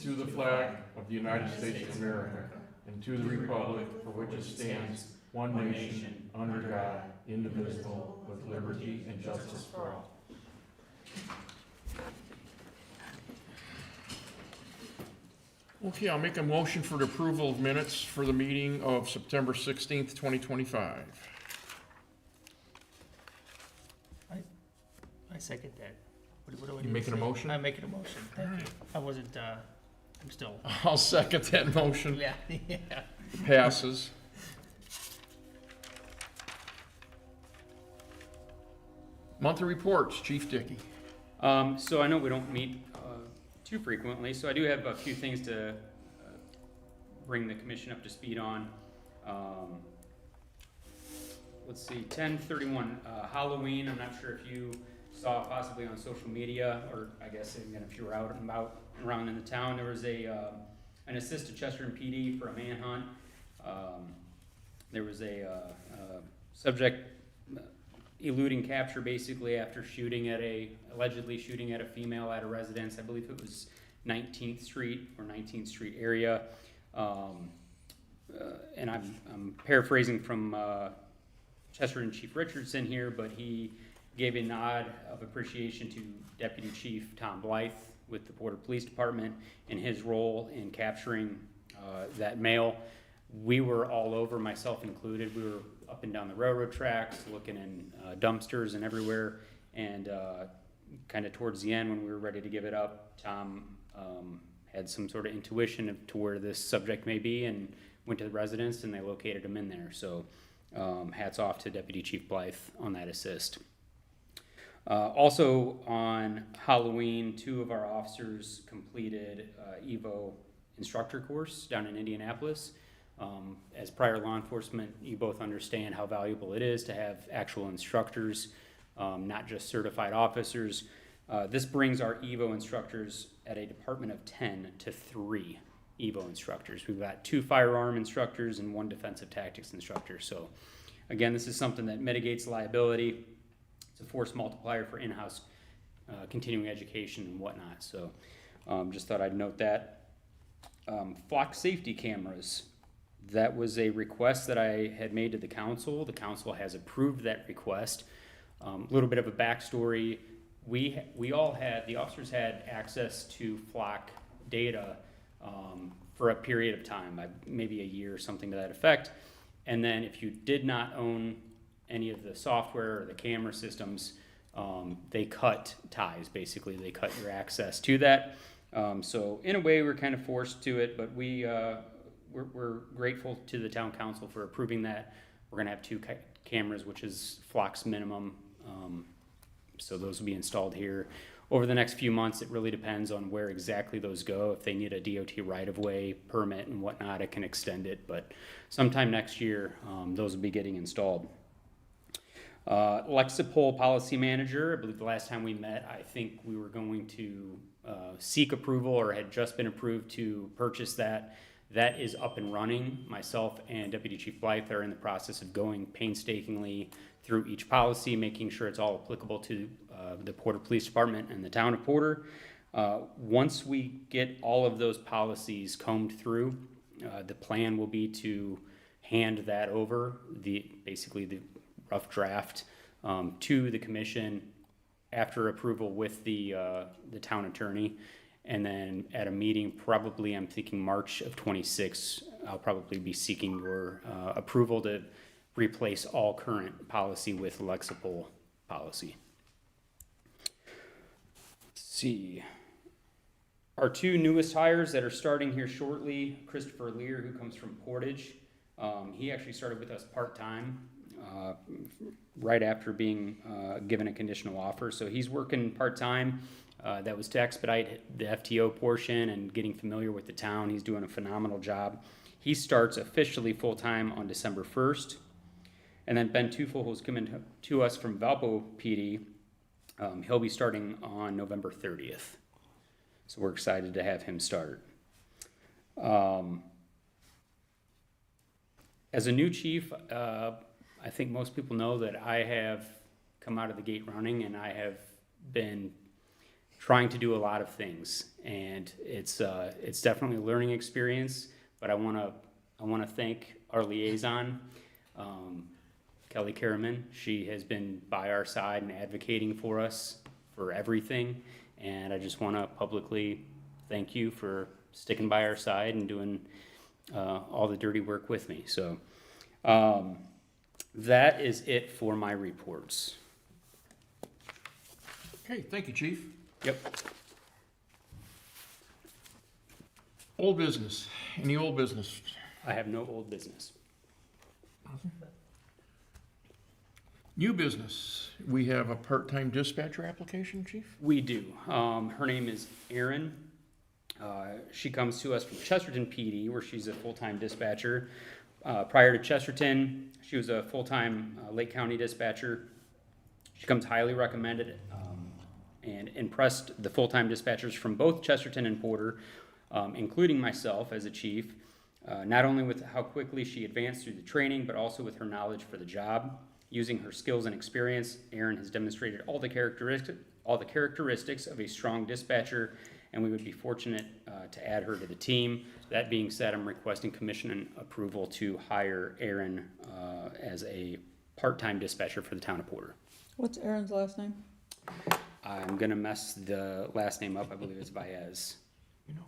to the flag of the United States of America and to the republic for which it stands, one nation, under God, indivisible, with liberty and justice for all. Okay, I'll make a motion for the approval of minutes for the meeting of September 16th, 2025. I second that. What do I You need to making a say? motion? I'm making a motion. Thank you. Alright. I wasn't, I'm still, I'll second that motion. yeah, yeah. Passes. Monthly reports, Chief Dickey. So I know we don't meet too frequently, so I do have a few things to bring the commission up to speed on. Let's see, 10/31, Halloween. I'm not sure if you saw possibly on social media, or I guess even if you were out and about around in the town, there was an assist to Chesterton PD for a manhunt. There was a subject eluding capture basically after allegedly shooting at a female at a residence. I believe it was 19th Street or 19th Street area. And I'm paraphrasing from Chesterton Chief Richardson here, but he gave a nod of appreciation to Deputy Chief Tom Blythe with the Porter Police Department and his role in capturing that male. We were all over, myself included. We were up and down the railroad tracks, looking in dumpsters and everywhere. And kind of towards the end, when we were ready to give it up, Tom had some sort of intuition to where this subject may be, and went to the residence, and they located him in there. So hats off to Deputy Chief Blythe on that assist. Also on Halloween, 2 of our officers completed EVO instructor course down in Indianapolis. As prior law enforcement, you both understand how valuable it is to have actual instructors, not just certified officers. This brings our EVO instructors at a department of 10 to 3 EVO instructors. We've got 2 firearm instructors and 1 defensive tactics instructor. So again, this is something that mitigates liability. It's a force multiplier for in-house continuing education and whatnot. So just thought I'd note that. Flock safety cameras. That was a request that I had made to the council. The council has approved that request. A little bit of a backstory. We all had, the officers had access to Flock data for a period of time, maybe a year or something to that effect. And then if you did not own any of the software or the camera systems, they cut ties, basically. They cut your access to that. So in a way, we're kind of forced to it, but we're grateful to the town council for approving that. We're gonna have 2 cameras, which is Flock's minimum. So those will be installed here over the next few months. It really depends on where exactly those go. If they need a DOT right-of-way permit and whatnot, it can extend it, but sometime next year, those will be getting installed. Lexipol policy manager, I believe the last time we met, I think we were going to seek approval, or had just been approved to purchase that. That is up and running. Myself and Deputy Chief Blythe are in the process of going painstakingly through each policy, making sure it's all applicable to the Porter Police Department and the town of Porter. Once we get all of those policies combed through, the plan will be to hand that over, basically the rough draft, to the commission after approval with the town attorney. And then at a meeting, probably I'm thinking March of 26, I'll probably be seeking your approval to replace all current policy with Lexipol policy. Let's see. Our 2 newest hires that are starting here shortly, Christopher Lear, who comes from Portage. He actually started with us part-time right after being given a conditional offer. So he's working part-time. That was to expedite the FTO portion and getting familiar with the town. He's doing a phenomenal job. He starts officially full-time on December 1st. And then Ben Tufel, who's coming to us from Valpo PD, he'll be starting on November 30th. So we're excited to have him start. As a new chief, I think most people know that I have come out of the gate running, and I have been trying to do a lot of things, and it's definitely a learning experience. But I want to thank our liaison, Kelly Karaman. She has been by our side and advocating for us for everything, and I just want to publicly thank you for sticking by our side and doing all the dirty work with me. So that is it for my reports. Okay, thank you, Chief. Yep. Old business, any old business? I have no old business. New business, we have a part-time dispatcher application, Chief? We do. Her name is Erin. She comes to us from Chesterton PD, where she's a full-time dispatcher. Prior to Chesterton, she was a full-time Lake County dispatcher. She comes highly recommended and impressed the full-time dispatchers from both Chesterton and Porter, including myself as a chief, not only with how quickly she advanced through the training, but also with her knowledge for the job. Using her skills and experience, Erin has demonstrated all the characteristics of a strong dispatcher, and we would be fortunate to add her to the team. That being said, I'm requesting commission approval to hire Erin as a part-time dispatcher for the town of Porter. What's Aaron's last name? I'm gonna mess the last name up. I believe it's Baez. You know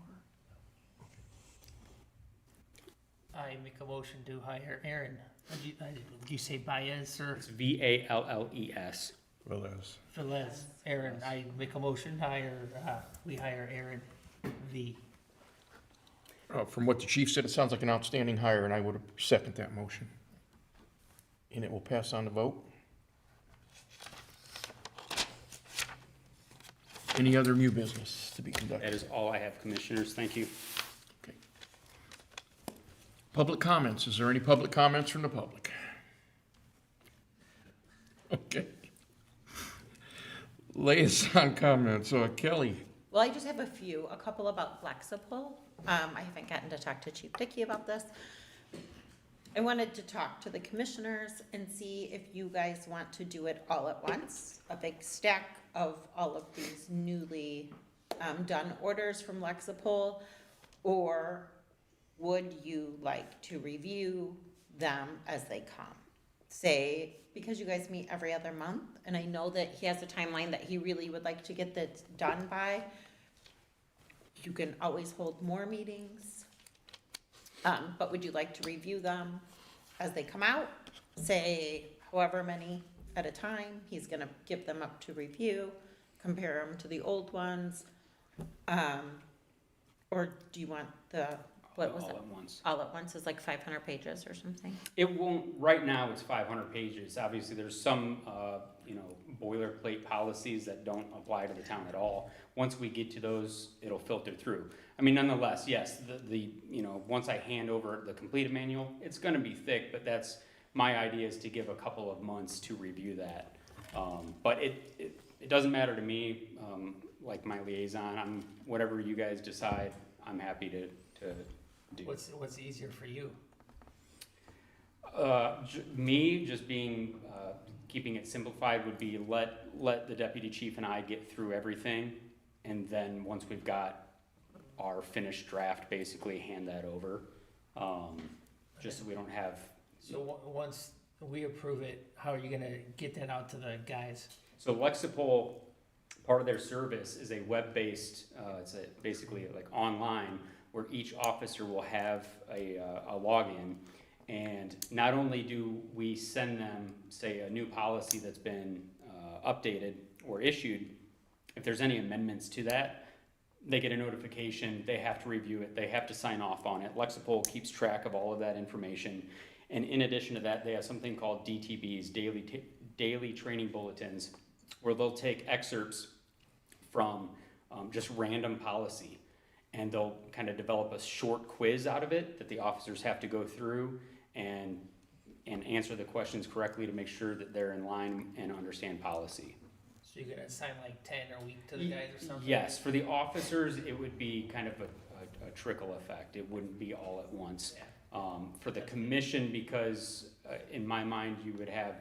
her? I make a motion to hire Aaron. Did you say Baez or It's Valles. Well, that's. Velez? Aaron, I make a motion to we hire Aaron V. From what the chief said, it sounds like an outstanding hire, and I would second that motion. And it will pass on the vote. Any other new business to be That conducted? is all I have, commissioners. Thank you. Okay. Public comments, is there any public comments from the public? Okay. Liaison comments, Kelly. Well, I just have a couple about Flexible. I haven't gotten to talk to Chief Dickey about this. I wanted to talk to the commissioners and see if you guys want to do it all at once, a big stack of all of these newly done orders from Lexipol, or would you like to review them as they come? Say, because you guys meet every other month, and I know that he has a timeline that he really would like to get this done by. You can always hold more meetings. But would you like to review them as they come out? Say however many at a time, he's gonna give them up to review, compare them to the old ones. Or do you want what was All it? at once. All at once is like 500 pages or something? It won't, right now it's 500 pages. Obviously, there's some, boilerplate policies that don't apply to the town at all. Once we get to those, it'll filter through. I mean, nonetheless, yes, once I hand over the completed manual, it's gonna be thick, but that's, my idea is to give a couple of months to review that. But it doesn't matter to me, like my liaison, whatever you guys decide, I'm happy to do. What's easier for you? Me, just being, keeping it simplified would be let the deputy chief and I get through everything, and then once we've got our finished draft, basically hand that over, just so we don't have. So once we approve it, how are you gonna get that out to the guys? So Lexipol, part of their service is a web-based, it's basically like online, where each officer will have a login. And not only do we send them, say, a new policy that's been updated or issued, if there's any amendments to that, they get a notification, they have to review it, they have to sign off on it. Lexipol keeps track of all of that information. And in addition to that, they have something called DTBs, daily training bulletins, where they'll take excerpts from just random policy, and they'll kind of develop a short quiz out of it that the officers have to go through and answer the questions correctly to make sure that they're in line and understand policy. So you're gonna assign like 10 a week to the guys or something? Yes, for the officers, it would be kind of a trickle effect. It wouldn't be all at once. For the commission, because in my mind, you would have,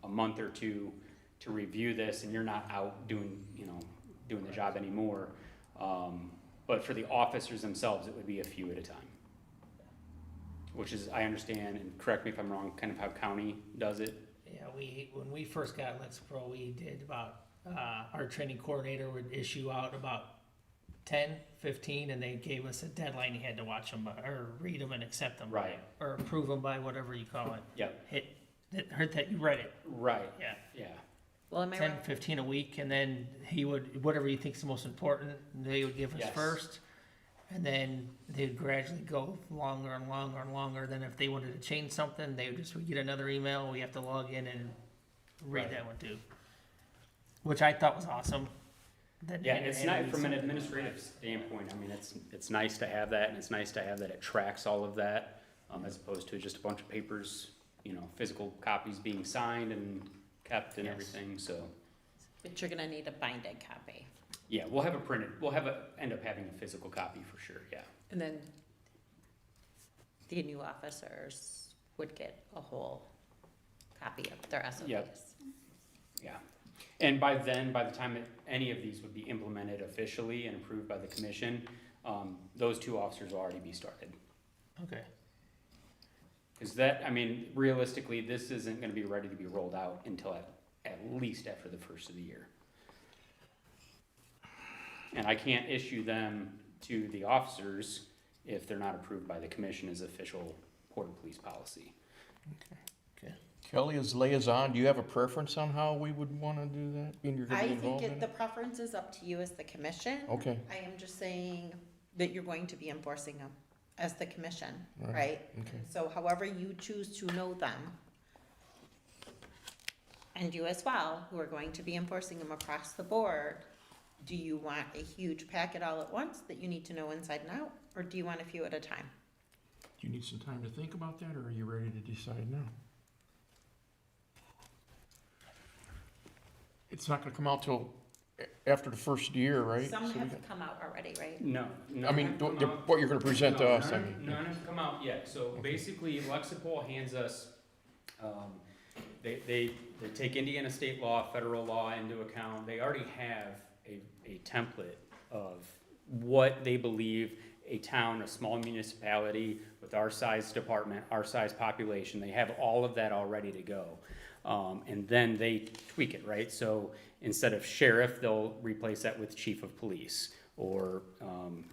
a month or two to review this, and you're not out doing, doing the job anymore. But for the officers themselves, it would be a few at a time. Which is, I understand, and correct me if I'm wrong, kind of how county does it. Yeah, when we first got Lexapro, we did about, our training coordinator would issue out about 10, 15, and they gave us a deadline. You had to watch them, or read them and accept them. Right. Or approve them by whatever you call it. Yep, Heard that, you read it, right, yeah. yeah. Well, am I 10, right? 15 a week, and then he would, whatever he thinks the most important, they would give us Yes. first. And then they'd gradually go longer and longer and longer. Then if they wanted to change something, they would just, we get another email, we have to log in and read Right. that one too. Which I thought was awesome. That Yeah, they it's added not, these from an simple- administrative standpoint, I mean, it's nice to have that, and it's nice to have that it tracks all of that, as opposed to just a bunch of papers, you know, physical copies being signed and kept and Yes. everything, so. But you're gonna need a binded copy. Yeah, end up having a physical copy for sure, yeah. And then the new officers would get a whole copy of their SOPs. Yep. Yeah, and by then, by the time that any of these would be implemented officially and approved by the commission, those 2 officers will already be started. Okay, Cause that, I mean, realistically, this isn't gonna be ready to be rolled out until at least after the first of the year. And I can't issue them to the officers if they're not approved by the commission as official Port of Police policy. Kelly, as liaison, do you have a preference on how we would wanna do that? And you're gonna I be think involved in the it? preference is up to you as the commission. Okay, I am just saying that you're going to be enforcing them as the commission, Right. right? okay. So however you choose to know them, and you as well, who are going to be enforcing them across the board, do you want a huge packet all at once that you need to know inside and out, or do you want a few at a time? Do you need some time to think about that, or are you ready to decide now? It's not gonna come out till after the first year, right? Some So we have come out already, right? No. I mean, what you're gonna present to us, I mean. None have come out yet, so basically Lexipol hands us, they take Indiana state law, federal law into account, they already have a template of what they believe a town, a small municipality with our size department, our size population, they have all of that all ready to go. And then they tweak it, right? So instead of sheriff, they'll replace that with chief of police, or,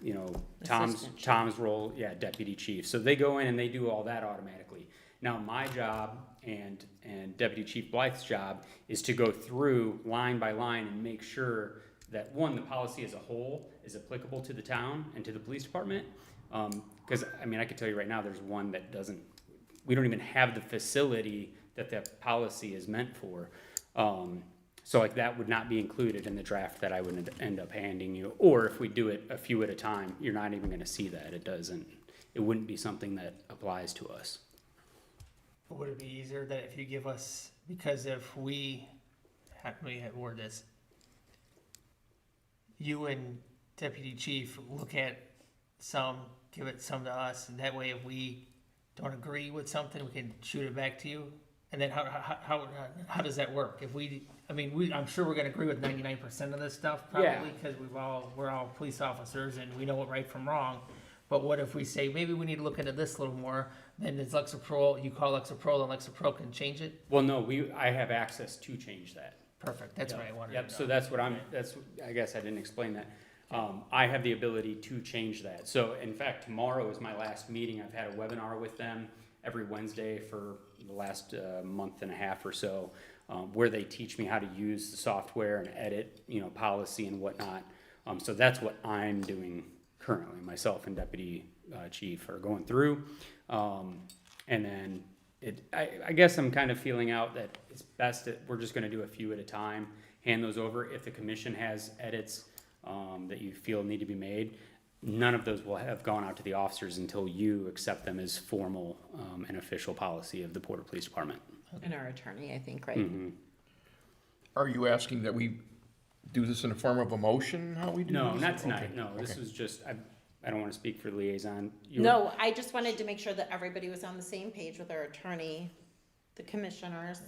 you know, Assistant chief. Tom's role, yeah, deputy chief. So they go in and they do all that automatically. Now, my job and Deputy Chief Blythe's job is to go through line by line and make sure that, one, the policy as a whole is applicable to the town and to the police department. Because, I mean, I can tell you right now, there's one that doesn't, we don't even have the facility that that policy is meant for. So like that would not be included in the draft that I would end up handing you. Or if we do it a few at a time, you're not even gonna see that. It wouldn't be something that applies to us. would it be easier that if you give us, because if we, how can we word this? You and Deputy Chief look at some, give it some to us, and that way if we don't agree with something, we can shoot it back to you? And then how does that work? If we, I mean, I'm sure we're gonna agree with 99% of this stuff, Yeah. probably, because we're all police officers and we know what right from wrong. But what if we say, maybe we need to look into this a little more, then it's Lexapro, you call Lexapro, and Lexapro can change it? Well, no, I have access to change that. Perfect, that's what I wanted to know. Yep, so that's what I guess I didn't explain that. I have the ability to change that. So in fact, tomorrow is my last meeting. I've had a webinar with them every Wednesday for the last month and a half or so, where they teach me how to use the software and edit, you know, policy and whatnot. So that's what I'm doing currently. Myself and Deputy Chief are going through. And then I guess I'm kind of feeling out that it's best that we're just gonna do a few at a time, hand those over. If the commission has edits that you feel need to be made, none of those will have gone out to the officers until you accept them as formal and official policy of the Porter Police Department. And our attorney, I think, right? Mhm. Are you asking that we do this in the form of a motion, how we do this? No, not tonight, Okay, no, this okay. was just, I don't wanna speak for the liaison. You- No, I just wanted to make sure that everybody was on the same page with our attorney, the commissioners,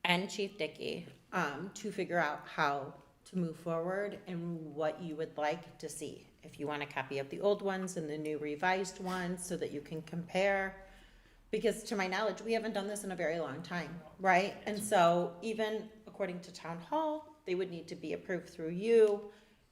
and Chief Dickey, to figure out how to move forward and what you would like to see. If you want a copy of the old ones and the new revised ones so that you can compare. Because to my knowledge, we haven't done this in a very long time, right? And so even according to town hall, they would need to be approved through you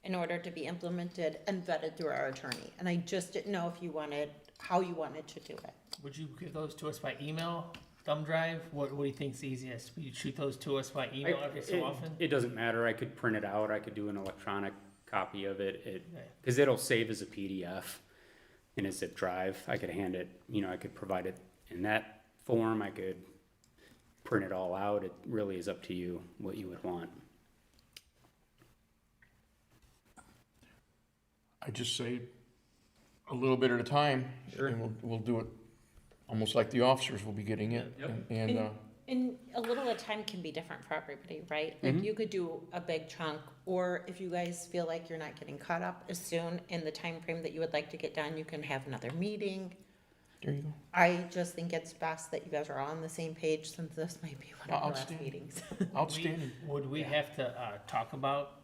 in order to be implemented and vetted through our attorney. And I just didn't know if you wanted, how you wanted to do it. Would you give those to us by email, thumb drive? What do you think's easiest? Would you shoot those to us by email every so often? It doesn't matter, I could print it out, I could do an electronic copy of it, Okay. because it'll save as a PDF in a zip drive. I could hand it, I could provide it in that form, I could print it all out. It really is up to you what you would want. I just say a little bit at a time. Sure. And we'll do it almost like the officers will be getting it. Yep. And, And a little at a time can be different for everybody, right? Like Mhm. you could do a big chunk, or if you guys feel like you're not getting caught up as soon in the time frame that you would like to get done, you can have another meeting. there you go. I just think it's best that you guys are all on the same page since this might be one of the last Outstanding. meetings. Outstanding. Would we have to talk about,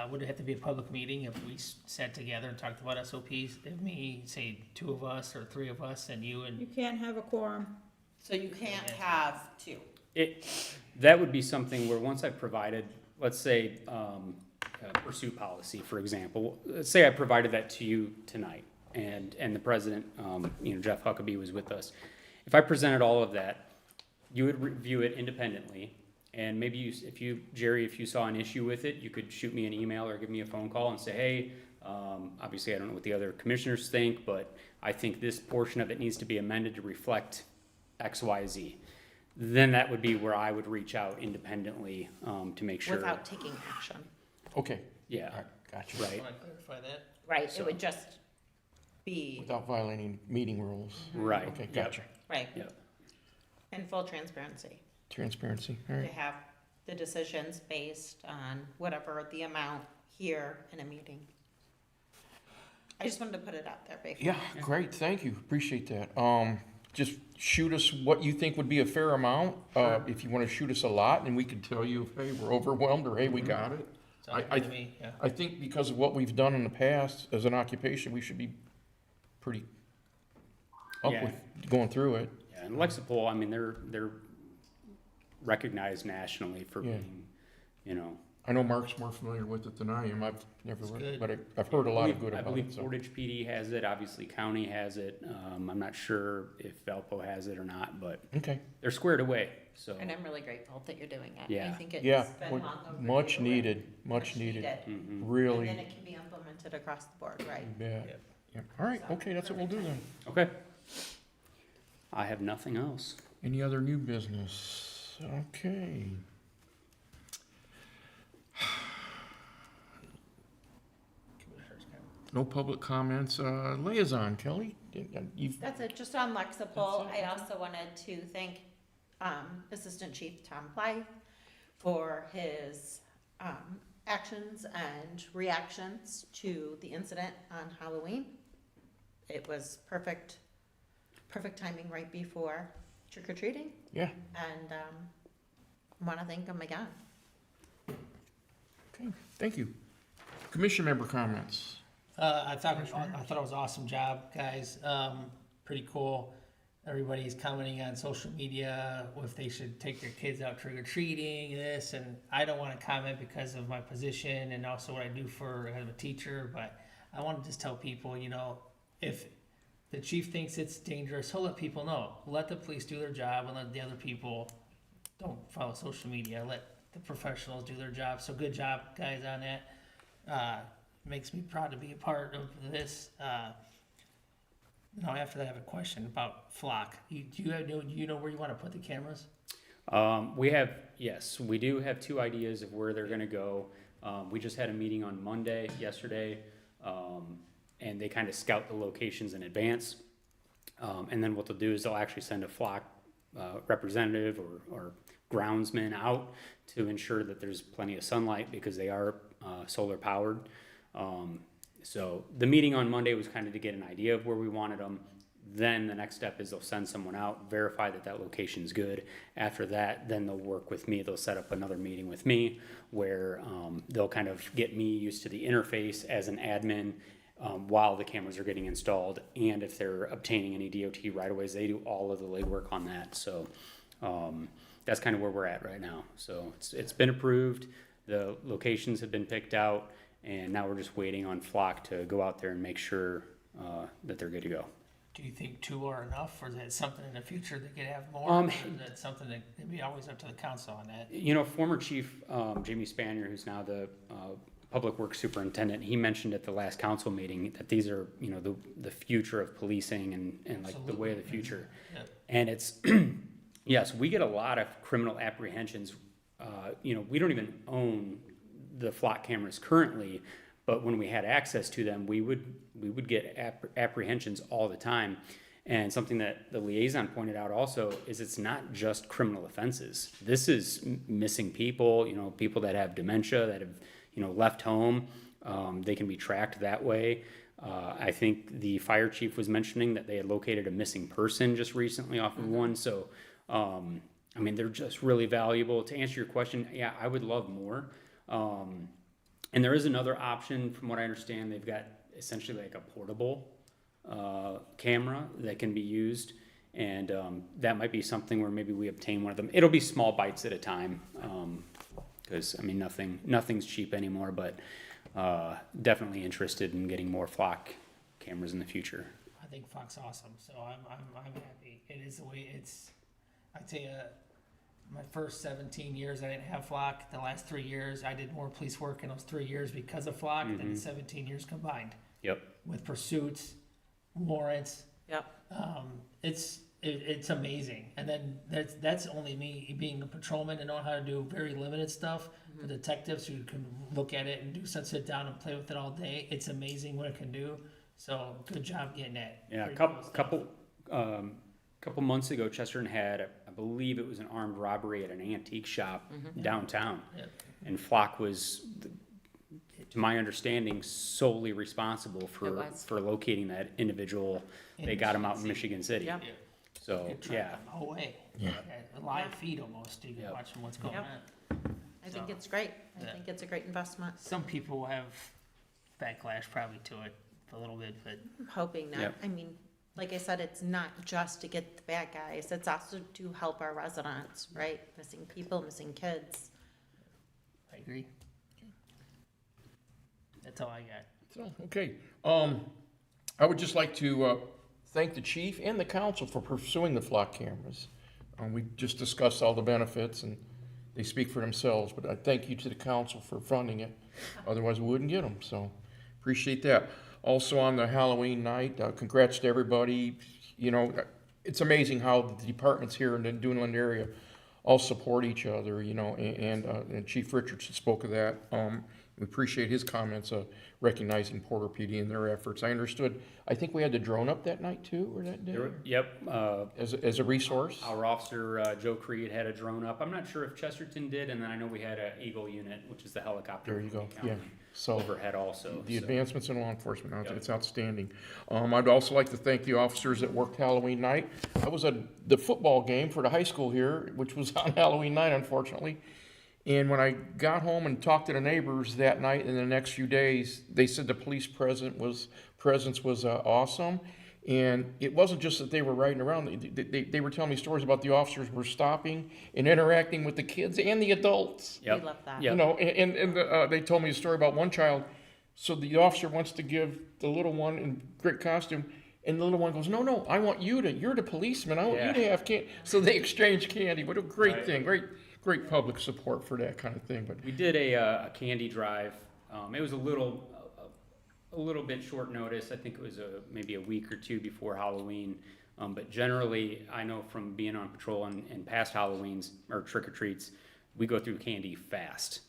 would it have to be a public meeting if we sat together and talked about SOPs? If me, say, 2 of us or 3 of us and you You and, can't have a quorum. So you can't have two. That would be something where once I've provided, let's say, pursuit policy, for example, let's say I provided that to you tonight, and the president, Jeff Huckabee was with us. If I presented all of that, you would review it independently, and maybe Jerry, if you saw an issue with it, you could shoot me an email or give me a phone call and say, hey, obviously I don't know what the other commissioners think, but I think this portion of it needs to be amended to reflect X, Y, Z. Then that would be where I would reach out independently to make sure. Without taking action. Okay. Yeah, All right, gotcha. right, want to clarify that? Right, So- it would just be, Without violating meeting rules. right. Okay, Yep. gotcha. right. Yep. And full transparency. Transparency, all To right. have the decisions based on whatever the amount here in a meeting. I just wanted to put it out there before. Yeah, great, thank you, appreciate that. Just shoot us what you think would be a fair amount. If you wanna shoot us a lot, and we can tell you, hey, we're overwhelmed, or hey, we got it. Sounds I- good to me, yeah. I think because of what we've done in the past as an occupation, we should be pretty up Yeah. with going through it. Yeah, and Lexipol, I mean, they're recognized nationally for Yeah. being, I know Mark's more familiar with it than I am, I've never It's read good. it, but I've heard a lot of good I about believe it, so. Portage PD has it, obviously County has it. I'm not sure if Valpo has it or not, but Okay, they're squared away, so. And I'm really grateful that you're doing it. I Yeah. think it's yeah, been long overdue. much and needed, much needed, Mhm. And really. then it can be implemented across the board, right? Yeah, Yep. yeah, all right, okay, that's what we'll do then. Okay. I have nothing else. Any other new business? Okay. No public comments, liaison, Kelly, you've, That's it, just on Lexipol, That's it. I also wanted to thank, Assistant Chief Tom Blythe for his, actions and reactions to the incident on Halloween. It was perfect timing right before trick or treating, yeah, and, wanna thank him again. okay, thank you. Commission member comments. I thought it was an awesome job, guys. Pretty cool. Everybody's commenting on social media if they should take their kids out trick or treating, this, and I don't want to comment because of my position and also what I do for as a teacher. But I want to just tell people, if the chief thinks it's dangerous, he'll let people know. Let the police do their job and let the other people don't follow social media. Let the professionals do their job. So good job, guys, on that. Makes me proud to be a part of this. Now, after that, I have a question about Flock. Do you know where you want to put the cameras? Yes, we do have 2 ideas of where they're gonna go. We just had a meeting on Monday, yesterday, and they kind of scout the locations in advance. And then what they'll do is they'll actually send a Flock representative or groundsman out to ensure that there's plenty of sunlight because they are solar powered. So the meeting on Monday was kind of to get an idea of where we wanted them. then the next step is they'll send someone out, verify that that location's good. After that, then they'll work with me. They'll set up another meeting with me where they'll kind of get me used to the interface as an admin while the cameras are getting installed. And if they're obtaining any DOT right-of-ways, they do all of the legwork on that. So that's kind of where we're at right now. So it's been approved. The locations have been picked out. And now we're just waiting on Flock to go out there and make sure that they're good to go. Do you think 2 are enough, or is that something in the future that could have more? Or is that something that could be always up to the council on that? You know, former Chief Jamie Spanier, who's now the Public Works Superintendent, he mentioned at the last council meeting that these are, you know, the future of policing and like the way of the future. Yep. And it's, yes, we get a lot of criminal apprehensions. You know, we don't even own the Flock cameras currently, but when we had access to them, we would get apprehensions all the time. And something that the liaison pointed out also is it's not just criminal offenses. This is missing people, you know, people that have dementia, that have, you know, left home. They can be tracked that way. I think the fire chief was mentioning that they had located a missing person just recently off of one. So, I mean, they're just really valuable. To answer your question, yeah, I would love more. And there is another option, from what I understand. They've got essentially like a portable camera that can be used, and that might be something where maybe we obtain one of them. It'll be small bites at a time, because I mean nothing's cheap anymore. But definitely interested in getting more Flock cameras in the future. I think Flock's awesome, so I'm happy. It is the way it's. I tell you, my first 17 years I didn't have Flock. The last 3 years I did more police work in those 3 years because of Flock than the 17 years combined. Yep. With pursuits, warrants. Yep. It's amazing. And then that's only me being a patrolman and knowing how to do very limited stuff. The detectives who can look at it and sit down and play with it all day. It's amazing what it can do. So good job getting that. Yeah, Pretty a cool stuff. couple months ago, Chesterton had, I believe it was an armed robbery at an antique shop downtown. Yep. And Flock was, to my understanding, solely responsible It for was. locating that individual. They got him out in Michigan City. Yep. Yeah. So, Could track yeah, them the whole way. Yeah. A live feed almost. You can Yep. watch what's going Yep. on. I think So, it's great. I yeah. think it's a great investment. Some people have backlash probably to it a little bit, but I'm hoping not. Yep. I mean, like I said, it's not just to get the bad guys. It's also to help our residents, right? Missing people, missing kids. I agree. That's all I got. So, okay. I would just like to thank the chief and the council for pursuing the Flock cameras. We just discussed all the benefits, and they speak for themselves, but I thank you to the council for funding it. Otherwise, we wouldn't get them, so appreciate that. Also, on the Halloween night, congrats to everybody. You know, it's amazing how the departments here in the Dunland area all support each other, you know, and Chief Richardson spoke of that. We appreciate his comments, recognizing Porter PD and their efforts. I think we had the drone up that night too, or that day, yep. as a resource. Our officer, Joe Creed, had a drone up. I'm not sure if Chesterton did, and then I know we had a Eagle unit, which is the helicopter. There you go, from the yeah. county, So overhead also. the so. advancements in law enforcement, Yep. it's outstanding. I'd also like to thank the officers that worked Halloween night. I was at the football game for the high school here, which was on Halloween night, unfortunately. And when I got home and talked to the neighbors that night and the next few days, they said the police presence was awesome. And it wasn't just that they were riding around. They were telling me stories about the officers were stopping and interacting with the kids and the adults. Yep. We love that. Yep. You know, and they told me a story about one child. So the officer wants to give the little one in great costume, and the little one goes, "No, I want you to. You're the policeman. I want you to have candy." So they exchange candy. What a great Right. thing! Great public support for that kind of thing. But We did a candy drive. It was a little bit short notice. I think it was maybe a week or two before Halloween. But generally, I know from being on patrol and past Halloweens or trick-or-treats, we go through candy fast.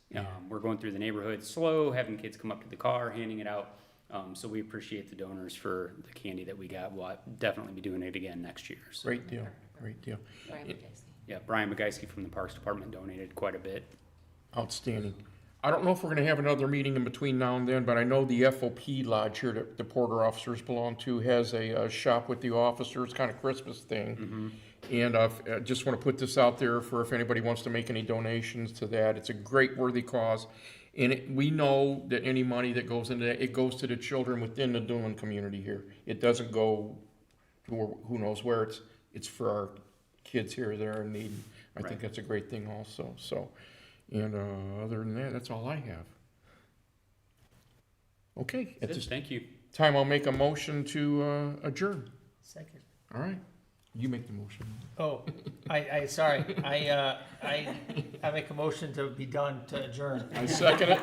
We're going through the neighborhood slow, having kids come up to the car, handing it out. So we appreciate the donors for the candy that we got. We'll definitely be doing it again next year. So. great deal. Brian McGeisy. Yeah, Brian McGeisky from the Parks Department donated quite a bit. Outstanding. I don't know if we're gonna have another meeting in between now and then, but I know the FOP lodge here that the Porter officers belong to has a shop with the officers, kind of Christmas thing. And I just want to put this out there for if anybody wants to make any donations to that. It's a great worthy cause. And we know that any money that goes into that, it goes to the children within the Dunlin community here. It doesn't go to who knows where. It's for our kids here that are in need. I think Right. that's a great thing also, so. And other than that, that's all I have. Okay, at Good, this thank you. time, I'll make a motion to adjourn. Second. All right, you make the motion. Oh, sorry, I make a motion to be done to adjourn. I second it.